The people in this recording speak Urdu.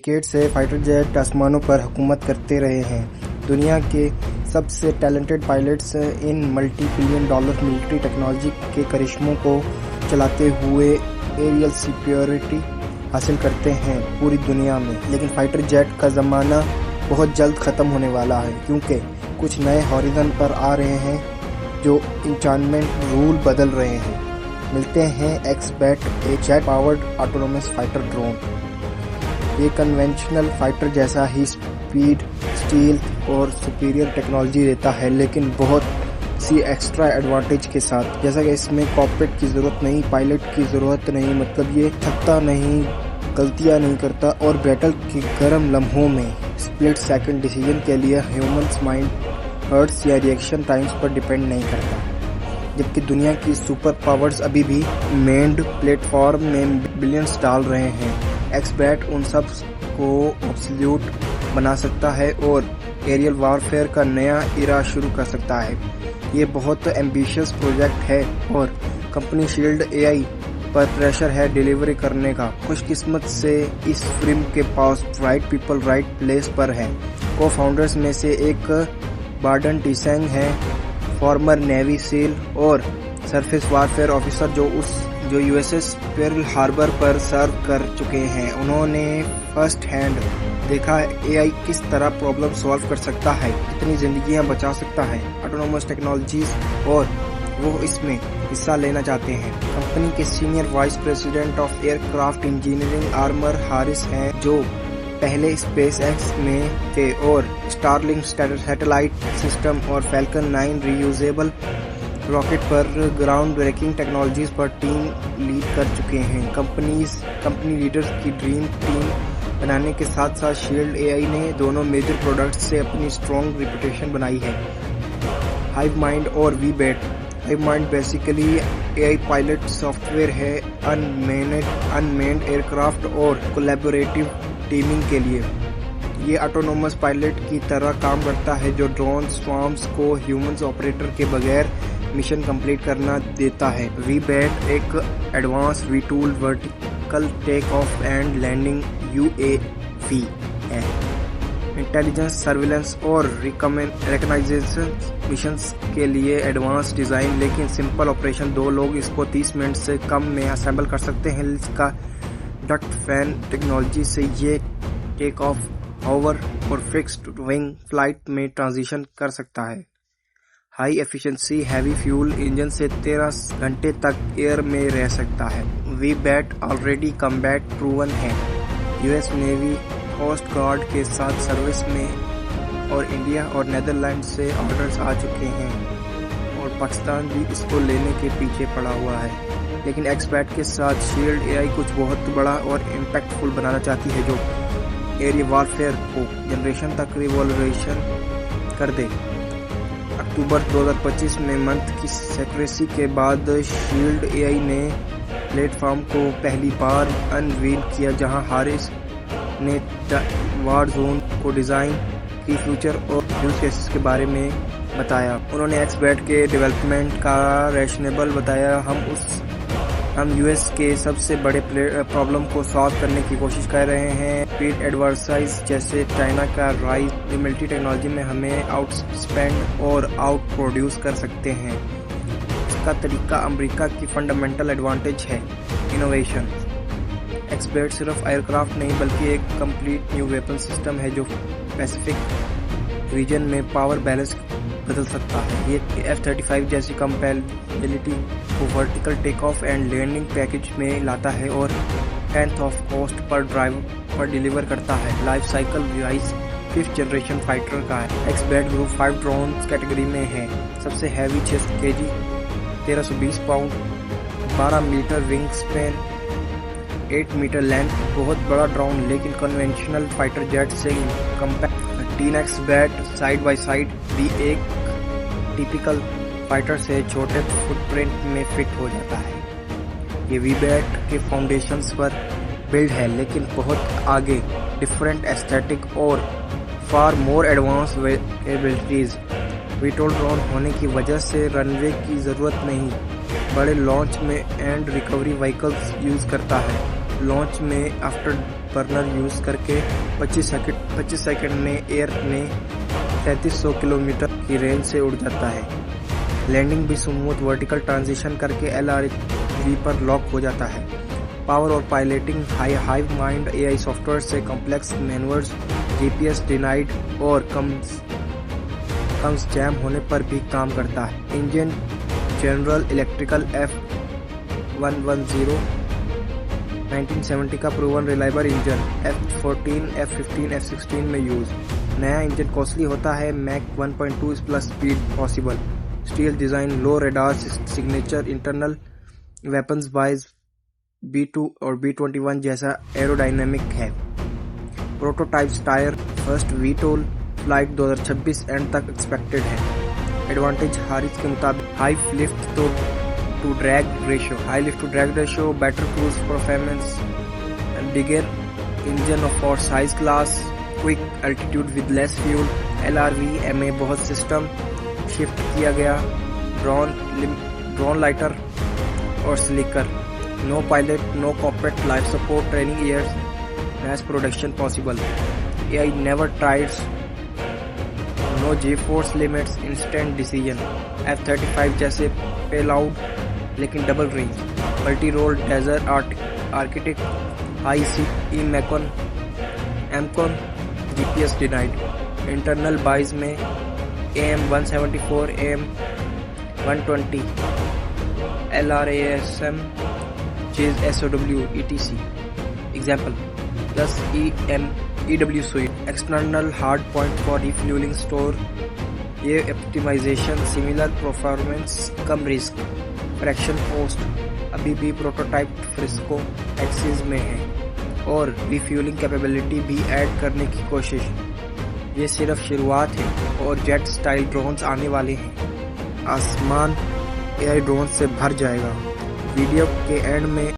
ڈیکیڈ سے فائٹر جیٹ آسمانوں پر حکومت کرتے رہے ہیں۔ دنیا کے سب سے ٹیلنٹڈ پائلٹس ان multi billion dollar military technology کے کرشموں کو چلاتے ہوئے ایریل سپیریورٹی حاصل کرتے ہیں پوری دنیا میں۔ لیکن فائٹر جیٹ کا زمانہ بہت جلد ختم ہونے والا ہے، کیونکہ کچھ نئے ہاریزن پر آ رہے ہیں جو انچانمنٹ رول بدل رہے ہیں۔ ملتے ہیں ایکس بیٹ، ایک jet powered autonomous fighter drone. یہ کنونشنل فائٹر جیسا ہی سپیڈ، اسٹیلتھ اور سپیریئر ٹیکنالوجی دیتا ہے، لیکن بہت سی ایکسٹرا ایڈوانٹیج کے ساتھ، جیسا کہ اس میں کاکپٹ کی ضرورت نہیں، پائلٹ کی ضرورت نہیں، مطلب یہ تھکتا نہیں، غلطیاں نہیں کرتا، اور بیٹل کے گرم لمحوں میں سپلٹ سیکنڈ ڈیسیژن کے لیے ہیومنز مائنڈ ہرٹس یا ریئیکشن ٹائمز پر ڈیپینڈ نہیں کرتا۔ جبکہ دنیا کی سپر پاورز ابھی بھی مینڈ پلیٹ فارم میں بلینز ڈال رہے ہیں، ایکس بیٹ ان سب کو آبسلیوٹ بنا سکتا ہے اور ایریل وارفیئر کا نیا ایرا شروع کر سکتا ہے۔ یہ بہت ایمبیشیس پروجیکٹ ہے اور کمپنی شیلڈ اے آئی پر پریشر ہے ڈیلیوری کرنے کا۔ خوش قسمت سے اس فرم کے پاس رائٹ پیپل رائٹ پلیس پر ہیں۔ کو فاؤنڈرز میں سے ایک بارڈن ٹیسینگ ہے، فارمر نیوی سیل اور سرفیس وارفیئر آفیسر جو U S S Pearl Harbor پر سرو کر چکے ہیں۔ انہوں نے فرسٹ ہینڈ دیکھا اے آئی کس طرح پرابلم سالو کر سکتا ہے، کتنی زندگیاں بچا سکتا ہے، آٹونومس ٹیکنالوجیز، اور وہ اس میں حصہ لینا چاہتے ہیں۔ کمپنی کے senior vice president of aircraft engineering Armor Harris ہیں، جو پہلے اسپیس ایکس میں تھے اور اسٹارلنک سیٹلائٹ سسٹم اور فیلکن 9 ری یوزیبل راکٹ پر گراؤنڈ بریکنگ ٹیکنالوجیز پر ٹیم لیڈ کر چکے ہیں۔ کمپنی لیڈرز کی ڈریم ٹیم بنانے کے ساتھ ساتھ شیلڈ اے آئی نے دونوں میجر پروڈکٹس سے اپنی اسٹرانگ ریپوٹیشن بنائی ہے، ہائیو مائنڈ اور V bat. Hive mind basically A I pilot software ہے انمینڈ ایئر کرافٹ اور کولیبوریٹو ٹیمنگ کے لیے۔ یہ آٹونومس پائلٹ کی طرح کام کرتا ہے جو ڈرون سوارمز کو ہیومنز آپریٹر کے بغیر مشن کمپلیٹ کرنا دیتا ہے۔ وی بیٹ ایک advance VTOL vertical take off and landing U A V ہے۔ انٹیلیجنس، سرویلنس اور ریکنائزیشن مشنز کے لیے ایڈوانس ڈیزائن، لیکن سمپل آپریشن 2 لوگ اس کو 30 منٹ سے کم میں اسمبل کر سکتے ہیں۔ اس کا ڈکٹ فین ٹیکنالوجی سے یہ ٹیک آف، ہوور اور فکسڈ ونگ فلائٹ میں ٹرانزیشن کر سکتا ہے۔ High efficiency heavy fuel engine سے 13 گھنٹے تک ایئر میں رہ سکتا ہے۔ V bat already combat proven ہے، U S navy, coast guard کے ساتھ سروس میں، اور انڈیا اور نیدرلینڈ سے آرڈرز آ چکے ہیں، اور پاکستان بھی اس کو لینے کے پیچھے پڑا ہوا ہے۔ لیکن ایکس بیٹ کے ساتھ شیلڈ اے آئی کچھ بہت بڑا اور امپیکٹ فل بنانا چاہتی ہے جو ایریل وارفیئر کو جنریشن تک ریوالویشن کر دے۔ اکتوبر 2025 میں منتھ کی سیکریسی کے بعد شیلڈ اے آئی نے پلیٹ فارم کو پہلی بار انویل کیا، جہاں ہارس نے وار زون کو ڈیزائن کی فیوچر اور یوز کیسز کے بارے میں بتایا۔ انہوں نے ایکس بیٹ کے ڈیولپمنٹ کا ریشنیبل بتایا۔ ہم یو ایس کے سب سے بڑے پرابلم کو سالو کرنے کی کوشش کر رہے ہیں، اسپیڈ ایڈورسائز جیسے چائنا کا رائز ملٹی ٹیکنالوجی میں ہمیں آؤٹ اسپینڈ اور آؤٹ پروڈیوس کر سکتے ہیں۔ اس کا طریقہ امریکہ کی فنڈامنٹل ایڈوانٹیج ہے، انوویشن۔ ایکس بیٹ صرف ایئر کرافٹ نہیں بلکہ ایک کمپلیٹ نیو ویپن سسٹم ہے جو پیسیفک ریجن میں پاور بیلنس بدل سکتا ہے۔ یہ F-35 جیسی کمپیٹیبلٹی کو vertical take off and landing package میں لاتا ہے اور 10th of cost per deliver کرتا ہے۔ Life cycle wise 5th generation fighter کا ہے۔ X bat group 5 drones category میں ہے۔ سب سے heavy 6 kg 1320 pound, 12 metre wing span, 8 metre length, بہت بڑا ڈرون لیکن کنونشنل فائٹر جیٹ سے compact. 3 X bat side by side بھی ایک ٹیپیکل فائٹر سے چھوٹے فٹ پرنٹ میں فٹ ہو جاتا ہے۔ یہ وی بیٹ کے فاؤنڈیشنز پر بلڈ ہے لیکن بہت آگے، ڈفرینٹ ایسٹیٹک اور far more advance capabilities. VTOL drone ہونے کی وجہ سے رن وے کی ضرورت نہیں، بڑے لانچ میں اینڈ ریکوری وہیکلز یوز کرتا ہے۔ لانچ میں آفٹر برنر یوز کرکے 25 سیکنڈ میں ایئر میں 3300 کلومیٹر کی رینج سے اڑ جاتا ہے۔ لینڈنگ بھی سموتھ ورٹیکل ٹرانزیشن کرکے LRV پر لاک ہو جاتا ہے۔ پاور اور پائلٹنگ hive mind AI soft where سے کمپلیکس مینورز GPS ڈینائڈ اور کمز جیم ہونے پر بھی کام کرتا ہے۔ انجن جنرل الیکٹریکل F110 1970 کا proven reliable engine F14 F15 F16 میں یوز۔ نیا انجن کوسٹلی ہوتا ہے۔ Mach 1.2 plus speed possible. Stealth design low radar signature internal weapons bays B2 اور B21 جیسا ایروڈائنامک ہے۔ Prototypes tier first VTOL flight 2026 end تک ایکسپیکٹڈ ہے۔ ایڈوانٹیج حارث کے مطابق high lift to drag ratio, better cruise performance, bigger engine for size class, quick altitude with less fuel. LRV میں بہت سسٹم شفٹ کیا گیا، ڈرون لائٹر اور sleeker. No pilot, no cockpit life support, training years, mass production possible. AI never tries, no G-force limits, instant decision. F-35 جیسے پیلاؤڈ لیکن double range, multi role desert arctic, high sea EMCON GPS denied. Internal bays میں AM-174 AM-120 LRASM چیز SOW ETC example plus EW suite external hard point for refueling store۔ یہ optimization similar performance کم رسک فریکشن کوسٹ ابھی بھی پروٹوٹائپ فرسکو ایکسیز میں ہے اور ریفیولنگ کیپیبلٹی بھی ایڈ کرنے کی کوشش۔ یہ صرف شروعات ہے اور جیٹ سٹائل ڈرونز آنے والے ہیں۔ آسمان AI ڈرون سے بھر جائے گا۔ ویڈیو کے اینڈ میں